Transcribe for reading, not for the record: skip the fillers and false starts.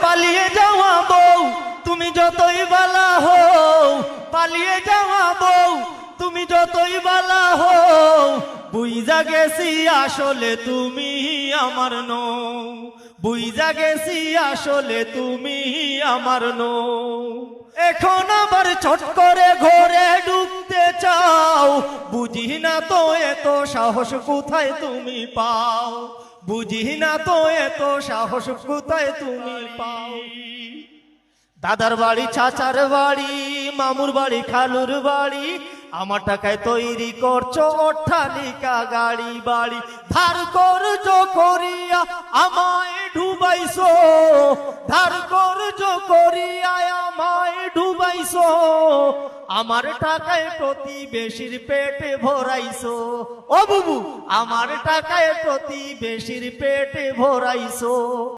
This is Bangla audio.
পালিয়ে যাওয়া বউ তুমি যতই বালা হও, পালিয়ে যাওয়া বউ তুমি যতই বালা হও, বুইজা গেছি আসলে তুমি আমার নও, বুইজা গেছি আসলে তুমি আমার নও। এখন আবার ছট করে ঘরে ঢুকতে চাও, বুঝি না তো এত সাহস কোথায় তুমি পাও, বুঝি না তো এত সাহস কোথায় তুমি পাও। দাদার বাড়ি, চাচার বাড়ি, মামুর বাড়ি, খালুর বাড়ি, আমার টাকায় তৈরি করছো অট্টালিকা গাড়ি বাড়ি। ধার করছো করিয়া আমায় ডুবাইছো, ধার করছো করিয়া আমায় ডুবাইছো, আমার টাকায় প্রতিবেশীর পেটে ভরাইছো। ও বুবু, আমার টাকায় প্রতিবেশীর পেটে ভরাইছো।